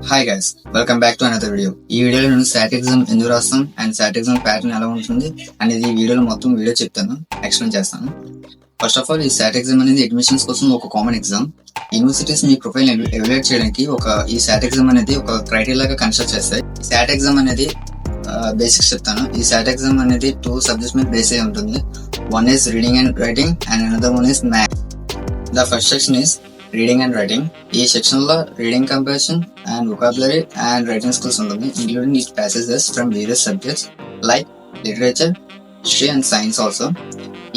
Hi guys, welcome back to another video. ఈ వీడియోలో నేను సాట్ ఎగ్జామ్ ఎందుకు రాస్తాం అండ్ సాట్ ఎగ్జామ్ ప్యాటర్న్ ఎలా ఉంటుంది అనేది ఈ వీడియోలో మొత్తం వీడియో చెప్తాను, ఎక్స్ప్లెయిన్ చేస్తాను. ఫస్ట్ ఆఫ్ ఆల్, ఈ సాట్ ఎగ్జామ్ అనేది అడ్మిషన్స్ కోసం ఒక కామన్ ఎగ్జామ్. యూనివర్సిటీస్ మీ ప్రొఫైల్ ఎవాల్యుయేట్ చేయడానికి ఈ సాట్ ఎగ్జామ్ అనేది ఒక క్రైటీరియా లాగా కన్సిడర్ చేస్తాయి. సాట్ ఎగ్జామ్ అనేది బేసిక్స్ చెప్తాను. ఈ సాట్ ఎగ్జామ్ అనేది 2 సబ్జెక్ట్స్ మీద బేస్ అయి ఉంటుంది. One is reading and writing and another one is maths. The first section is reading and writing. ఈ సెక్షన్ లో reading compression and vocabulary and writing skills ఉంటుంది, including each passages from various subjects like literature, history and science also.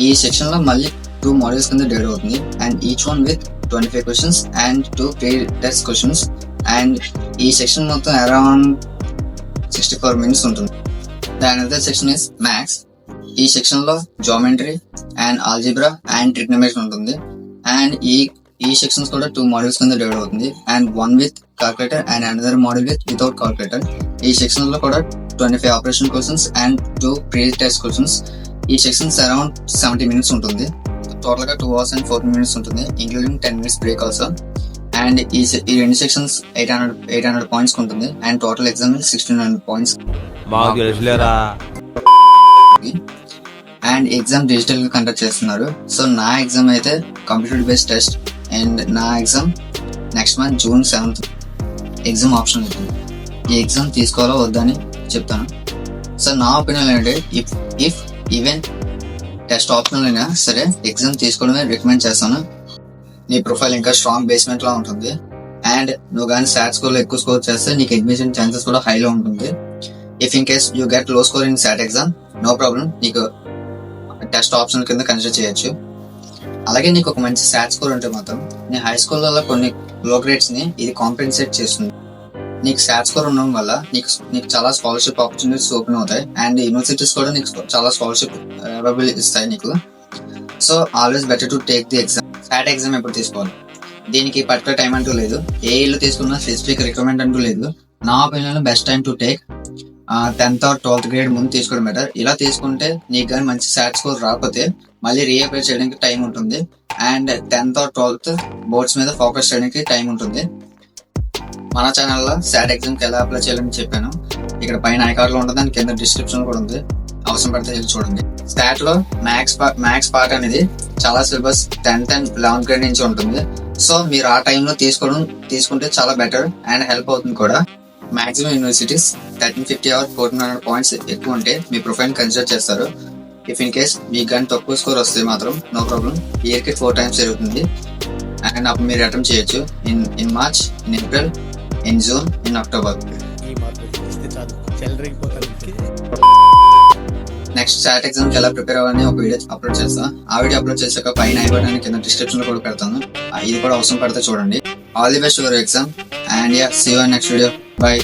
ఈ section లో మళ్ళీ 2 modules కింద divide అవుతుంది and each one with 25 questions and 2 pre test questions. And ఈ సెక్షన్ మొత్తం around 64 minutes ఉంటుంది. The another section is maths. ఈ సెక్షన్ లో geometry and algebra and trigonometry ఉంటుంది. అండ్ ఈ సెక్షన్స్ కూడా 2 మాడ్యూల్స్ కింద డివైడ్ అవుతుంది and 1 with calculator and another module without calculator. ఈ సెక్షన్ లో కూడా 25 operation questions and 2 pre test questions. ఈ సెక్షన్స్ అరౌండ్ 70 minutes ఉంటుంది. టోటల్ గా 2 hours and 14 minutes ఉంటుంది, including 10 minutes break also. And ఈ 2 సెక్షన్స్ 800 points ఉంటుంది and total exam 1600 points. And exam digital గా కండక్ట్ చేస్తున్నారు. సో నా ఎగ్జామ్ అయితే కంప్యూటర్ బేస్డ్ టెస్ట్ అండ్ నా exam next month June 7th exam option ఉంటుంది. ఈ ఎగ్జామ్ తీసుకోవాలో వద్దని చెప్తాను. సో నా ఒపీనియన్ ఏంటంటే ఇఫ్ ఈవెన్ టెస్ట్ ఆప్షనల్ అయినా సరే ఎగ్జామ్ తీసుకోవడమే రికమెండ్ చేస్తాను. నీ ప్రొఫైల్ ఇంకా స్ట్రాంగ్ బేస్మెంట్ లా ఉంటుంది అండ్ నువ్వు కానీ సాట్ స్కోర్ లో ఎక్కువ స్కోర్ చేస్తే నీకు అడ్మిషన్ ఛాన్సెస్ కూడా హైలో ఉంటుంది. If in case you get low score in SAT exam, no problem, నీకు టెస్ట్ ఆప్షన్ కింద కన్సిడర్ చేయొచ్చు. అలాగే నీకు ఒక మంచి సాట్ స్కోర్ ఉంటే మాత్రం నీ హై స్కూల్లో కొన్ని లో గ్రేడ్స్ ని ఇది కాంపెన్సేట్ చేస్తుంది. నీకు సాట్ స్కోర్ ఉండడం వల్ల నీకు చాలా స్కాలర్షిప్ ఆపర్చునిటీస్ ఓపెన్ అవుతాయి అండ్ యూనివర్సిటీస్ కూడా నీకు చాలా స్కాలర్షిప్ అవైలబుల్ ఇస్తాయి నీకు. So always better to take the exam. SAT exam ఎప్పుడు తీసుకోవాలి, దీనికి పర్టికులర్ టైం అంటూ లేదు. ఏ ఇల్లు తీసుకున్నా స్పెసిఫిక్ రిక్వైర్మెంట్ అంటూ లేదు. నా opinion best time to take 10th or 12th grade ముందు తీసుకోవడం బెటర్. ఇలా తీసుకుంటే నీకు కానీ మంచి సాట్ స్కోర్ రాకపోతే మళ్ళీ రీఅప్లై చేయడానికి టైం ఉంటుంది and 10th or 12th boards మీద ఫోకస్ చేయడానికి టైం ఉంటుంది. మన ఛానల్లో సాట్ ఎగ్జామ్కి ఎలా అప్లై చేయాలని చెప్పాను. ఇక్కడ పైన ఐకార్డ్ లో ఉంటుంది అండ్ కింద డిస్క్రిప్షన్ కూడా ఉంది, అవసరం పడితే చూడండి. స్టాట్ లో మ్యాథ్స్ పార్ట్ అనేది చాలా syllabus 10th and 11th grade నుంచి ఉంటుంది. సో మీరు ఆ టైంలో తీసుకుంటే చాలా బెటర్ అండ్ హెల్ప్ అవుతుంది కూడా. మాక్సిమం యూనివర్సిటీస్ 1350 or 1400 points ఎక్కువ ఉంటే మీ ప్రొఫైల్ కన్సిడర్ చేస్తారు. ఇఫ్ ఇన్ కేస్ మీకు కానీ తక్కువ స్కోర్ వస్తే మాత్రం నో ప్రాబ్లం, ఇయర్ కి 4 times జరుగుతుంది అండ్ అప్పుడు మీరు అటెంప్ట్ చేయొచ్చు in March, in April, in June, in October. Next SAT exam కి ఎలా ప్రిపేర్ అవ్వాలని ఒక వీడియో అప్లోడ్ చేస్తాను. ఆ వీడియో అప్లోడ్ చేశాక పైన ఐబటన్ కింద డిస్క్రిప్షన్ లో కూడా పెడతాను, ఇది కూడా అవసరం పడితే చూడండి. All the best for your exam and yeah, see you in next video. Bye.